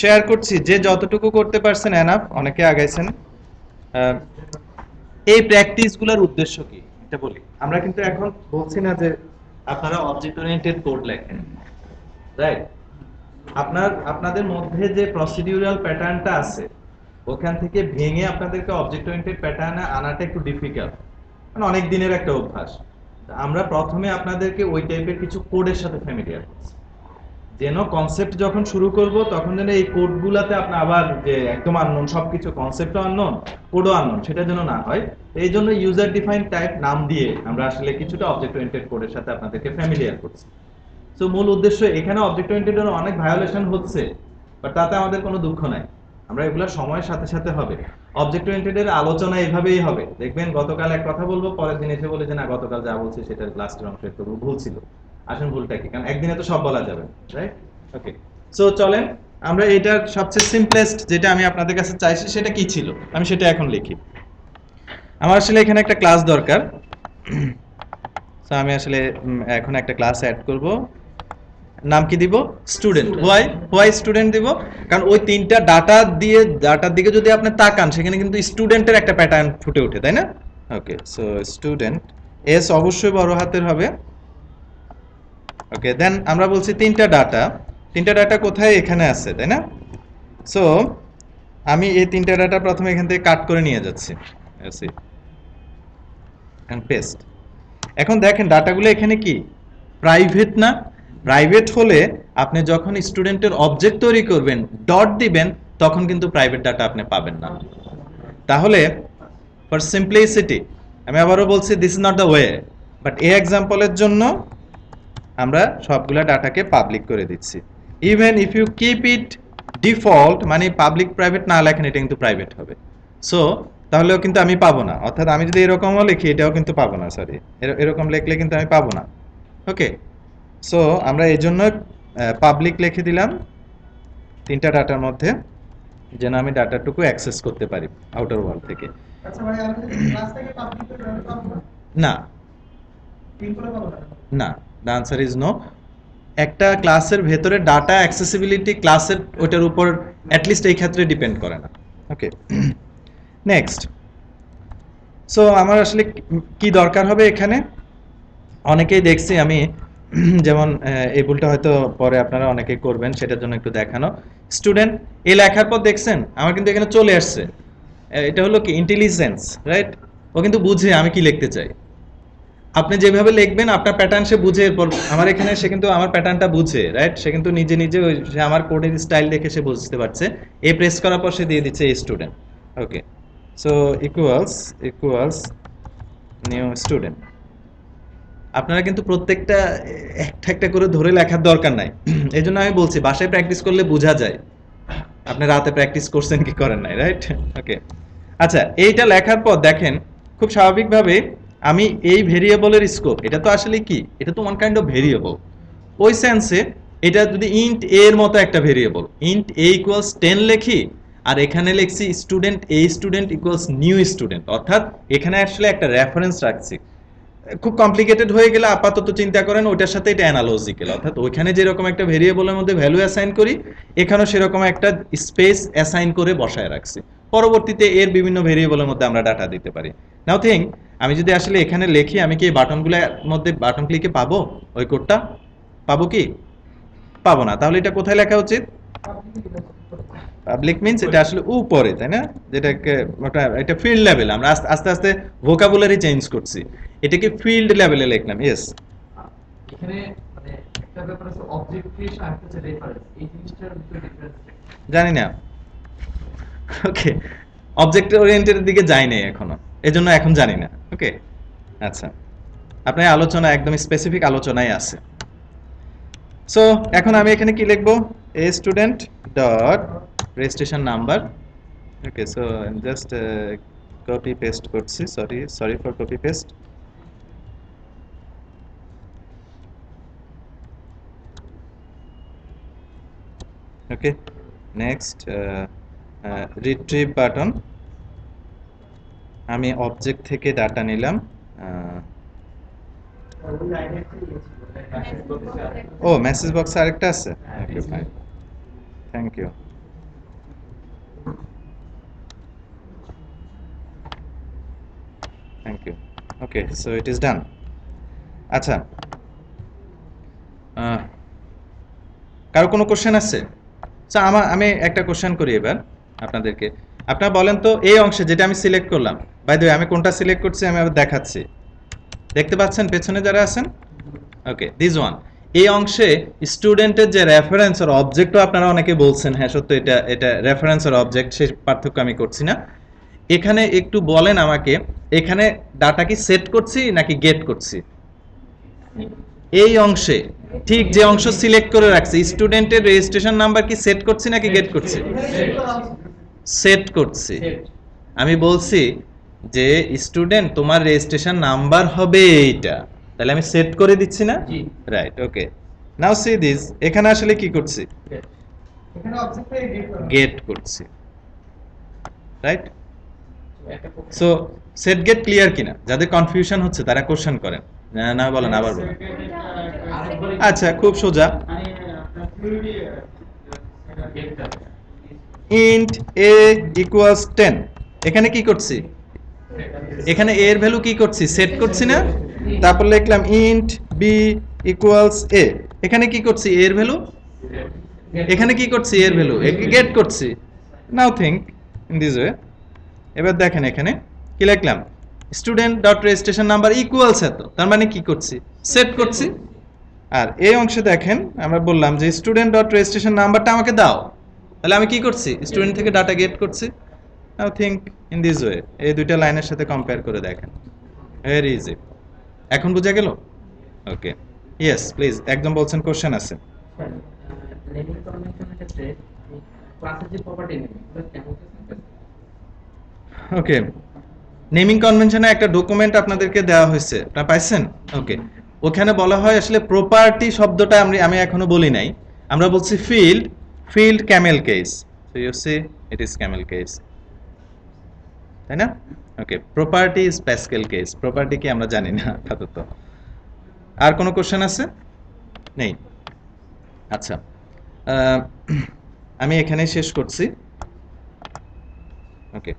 Share করছি, যে যতটুকু করতে পারছেন এনাফ, অনেকে আগাইছেন। আহ, এই প্র্যাকটিসগুলোর উদ্দেশ্য কি এটা বলি। আমরা কিন্তু এখন বলছি না যে আপনারা অবজেক্ট ওরিয়েন্টেড কোড লেখেন, রাইট? আপনাদের মধ্যে যে প্রসিডিউরাল প্যাটার্নটা আছে ওখান থেকে ভেঙে আপনাদেরকে অবজেক্ট ওরিয়েন্টেড প্যাটার্নে আনাটা একটু ডিফিকাল্ট, মানে অনেক দিনের একটা অভ্যাস। আমরা প্রথমে আপনাদেরকে ওই টাইপের কিছু কোডের সাথে ফ্যামিলিয়ার করছি, যেন কনসেপ্ট যখন শুরু করব তখন যেন এই কোডগুলাতে আপনি আবার যে একদম আননোন সবকিছু, কনসেপ্টও আননোন কোডও আননোন, সেটা যেন না হয়। এই জন্য ইউজার ডিফাইন টাইপ নাম দিয়ে আমরা আসলে কিছুটা অবজেক্ট ওরিয়েন্টেড কোডের সাথে আপনাদেরকে ফ্যামিলিয়ার করছি। সো মূল উদ্দেশ্য, এখানে অবজেক্ট ওরিয়েন্টেড এর অনেক ভায়োলেশন হচ্ছে, বাট তাতে আমাদের কোনো দুঃখ নাই। আমরা এগুলা সময়ের সাথে সাথে হবে। অবজেক্ট ওরিয়েন্টেড এর আলোচনা এভাবেই হবে, দেখবেন গতকাল এক কথা বলবো, পরের দিন এসে বলে যে না গতকাল যা বলছি সেটা লাস্টের অংশ একটু ভুল ছিল। আসলে ভুলটা কি, কারণ একদিনে তো সব বলা যাবে, রাইট? ওকে, সো চলেন আমরা এটার সবচেয়ে সিম্পলেস্ট যেটা আমি আপনাদের কাছে চাইছি সেটা কি ছিল আমি সেটা এখন লিখি। আমার আসলে এখানে একটা ক্লাস দরকার। সো আমি আসলে এখন একটা ক্লাস অ্যাড করব। নাম কি দিব? স্টুডেন্ট। হোয়াই স্টুডেন্ট দিব? কারণ ওই তিনটা ডাটার দিকে যদি আপনি তাকান সেখানে কিন্তু স্টুডেন্টের একটা প্যাটার্ন ফুটে ওঠে, তাই না? ওকে, সো স্টুডেন্ট, এস অবশ্যই বড় হাতের হবে। ওকে, দেন আমরা বলছি তিনটা ডাটা কোথায়? এখানে আছে, তাই না? সো আমি এই তিনটা ডাটা প্রথমে এখান থেকে কাট করে নিয়ে যাচ্ছি, এন্ড পেস্ট। এখন দেখেন ডাটাগুলো এখানে কি প্রাইভেট না? প্রাইভেট হলে আপনি যখন স্টুডেন্টের অবজেক্ট তৈরি করবেন, ডট দিবেন, তখন কিন্তু প্রাইভেট ডাটা আপনি পাবেন না। তাহলে ফর সিম্পলিসিটি আমি আবারও বলছি, this is not the way, but এই এক্সাম্পলের জন্য আমরা সবগুলা ডাটাকে পাবলিক করে দিচ্ছি। Even if you keep it default, মানে পাবলিক প্রাইভেট না লেখেন, এটা কিন্তু প্রাইভেট হবে। সো তাহলেও কিন্তু আমি পাবো না, অর্থাৎ আমি যদি এরকমও লিখি এটাও কিন্তু পাবো না, সরি, এরকম লিখলে কিন্তু আমি পাবো না। ওকে, সো আমরা এই জন্য পাবলিক লিখে দিলাম তিনটা ডাটার মধ্যে, যেন আমি ডাটাটুকু অ্যাক্সেস করতে পারি আউটার ওয়ার্ল্ড থেকে। আচ্ছা ভাই, আমি যদি ক্লাসটাকে পাবলিক করে রাখতে পারবো না? না, পিন করে পাবো না? না, দ্য আনসার ইজ নো। একটা ক্লাসের ভেতরে ডাটা অ্যাক্সেসিবিলিটি ক্লাসের ওটার উপর অ্যাটলিস্ট এই ক্ষেত্রে ডিপেন্ড করে না। ওকে, নেক্সট। সো আমার আসলে কি দরকার হবে এখানে? অনেকেই দেখছি আমি যেমন এই ভুলটা হয়তো পরে আপনারা অনেকেই করবেন, সেটার জন্য একটু দেখানো। স্টুডেন্ট এই লেখার পর দেখছেন আমার কিন্তু এখানে চলে আসছে, এটা হলো কি ইন্টেলিজেন্স, রাইট? ও কিন্তু বুঝে আমি কি লিখতে চাই। আপনি যেভাবে লিখবেন আপনার প্যাটার্ন সে বুঝে, এরপর আমার এখানে সে কিন্তু আমার প্যাটার্নটা বুঝে, রাইট? সে কিন্তু নিজে নিজে সে আমার কোডের স্টাইল দেখে সে বুঝতে পারছে। এ প্রেস করার পর সে দিয়ে দিচ্ছে এই স্টুডেন্ট। ওকে, সো ইকুয়ালস নিউ স্টুডেন্ট। আপনারা কিন্তু প্রত্যেকটা একটা একটা করে ধরে লেখার দরকার নাই। এই জন্য আমি বলছি বাসায় প্র্যাকটিস করলে বোঝা যায় আপনি রাতে প্র্যাকটিস করছেন কি করেন নাই, রাইট? ওকে, আচ্ছা, এইটা লেখার পর দেখেন খুব স্বাভাবিকভাবে আমি এই ভেরিয়েবলের স্কোপ, এটা তো আসলে কি, এটা তো ওয়ান কাইন্ড অফ ভেরিয়েবল। ওই সেন্সে এটা যদি ইন্ট এর মতো একটা ভেরিয়েবল, ইন্ট এ ইকুয়ালস 10 লেখি, আর এখানে লিখছি স্টুডেন্ট ইকুয়ালস নিউ স্টুডেন্ট, অর্থাৎ এখানে আসলে একটা রেফারেন্স রাখছি। খুব কমপ্লিকেটেড হয়ে গেলে আপাতত চিন্তা করেন ওইটার সাথে এটা অ্যানালজিক্যাল, অর্থাৎ ওইখানে যেরকম একটা ভেরিয়েবলের মধ্যে ভ্যালু অ্যাসাইন করি, এখানেও সেরকম একটা স্পেস অ্যাসাইন করে বসায় রাখছি। পরবর্তীতে এর বিভিন্ন ভেরিয়েবলের মধ্যে আমরা ডাটা দিতে পারি। নাও থিঙ্ক, আমি যদি আসলে এখানে লিখি, আমি কি এই বাটনগুলোর মধ্যে বাটন ক্লিকে পাবো ওই কোডটা? পাবো কি? পাবো না। তাহলে এটা কোথায় লেখা উচিত? পাবলিক মিন্স এটা আসলে উপরে, তাই না? যেটাকে এটা ফিল্ড লেভেল, আমরা আস্তে আস্তে ভোকাবুলারি চেঞ্জ করছি, এটাকে ফিল্ড লেভেলে লিখলাম। ইয়েস, এখানে মানে একটা ব্যাপার আছে, অবজেক্ট ক্রিয়েশন আর একটা হচ্ছে রেফারেন্স, এই জিনিসটার ভিতরে ডিফারেন্স। জানি না। ওকে, অবজেক্ট ওরিয়েন্টেডের দিকে যাই নাই এখনো, এজন্য এখন জানি না। ওকে, আচ্ছা, আপনার আলোচনা একদম স্পেসিফিক আলোচনায় আছে। সো এখন আমি এখানে কি লিখবো? A student dot registration number. Okay, so just copy paste করছি, sorry for copy paste. Okay, next, retrieve button. আমি অবজেক্ট থেকে ডাটা নিলাম। ও, মেসেজ বক্সে আরেকটা আছে। Okay, fine, thank you. Thank you. Okay, so it is done. আচ্ছা, কারো কোনো কোশ্চেন আছে? আচ্ছা, আমি একটা কোশ্চেন করি এবার আপনাদেরকে। আপনারা বলেন তো, এই অংশে যেটা আমি সিলেক্ট করলাম, বাই দ্য ওয়ে আমি কোনটা সিলেক্ট করছি আমি আবার দেখাচ্ছি। দেখতে পাচ্ছেন পেছনে যারা আছেন? ওকে, দিস ওয়ান। এই অংশে স্টুডেন্টের যে রেফারেন্স আর অবজেক্টও আপনারা অনেকে বলছেন, হ্যাঁ সত্য, এটা রেফারেন্স আর অবজেক্ট, সেই পার্থক্য আমি করছি না। এখানে একটু বলেন আমাকে, এখানে ডাটা কি সেট করছি নাকি গেট করছি? এই অংশে ঠিক যে অংশ সিলেক্ট করে রাখছি, স্টুডেন্টের রেজিস্ট্রেশন নাম্বার কি সেট করছি নাকি গেট করছি? সেট করছি। আমি বলছি যে স্টুডেন্ট তোমার রেজিস্ট্রেশন নাম্বার হবে এইটা, তাহলে আমি সেট করে দিচ্ছি না? জি। Right, okay. Now see this, এখানে আসলে কি করছি? এখানে অবজেক্ট থেকে গেট করা গেট করছি, right? So set get clear কিনা? যাদের কনফিউশন হচ্ছে তারা কোশ্চেন করেন, না না বলেন, আবার বলেন। আচ্ছা, খুব সোজা। ইন্ট a ইকুয়ালস 10, এখানে কি করছি? এখানে a এর ভ্যালু কি করছি? সেট করছি না? তারপর লিখলাম ইন্ট b ইকুয়ালস a, এখানে কি করছি? a এর ভ্যালু, এখানে কি করছি? a এর ভ্যালু গেট করছি। নাও থিংক ইন দিস ওয়ে। এবার দেখেন এখানে কি লিখলাম? Student dot registration number equals এত, তার মানে কি করছি? সেট করছি। আর এই অংশে দেখেন আমরা বললাম যে স্টুডেন্ট ডট রেজিস্ট্রেশন নাম্বারটা আমাকে দাও, তাহলে আমি কি করছি? স্টুডেন্ট থেকে ডাটা গেট করছি। নাও থিংক ইন দিস ওয়ে, এই দুইটা লাইনের সাথে কম্পেয়ার করে দেখেন, ভেরি ইজি। এখন বুঝা গেল? ওকে, ইয়েস প্লিজ, একদম বলছেন কোশ্চেন আছে। নেমিং কনভেনশনের ক্ষেত্রে ক্লাসের যে প্রপার্টি নেম এটা কেমন আছে? ওকে, নেমিং কনভেনশনে একটা ডকুমেন্ট আপনাদেরকে দেওয়া হয়েছে, আপনারা পাইছেন? ওকে, ওখানে বলা হয় আসলে প্রপার্টি শব্দটা আমি এখনো বলি নাই, আমরা বলছি field camel case. So you see it is camel case, তাই না? Okay, property is Pascal case. Property কি আমরা জানি না আপাতত। আর কোনো কোশ্চেন আছে? নেই। আচ্ছা, আমি এখানে শেষ করছি। ওকে।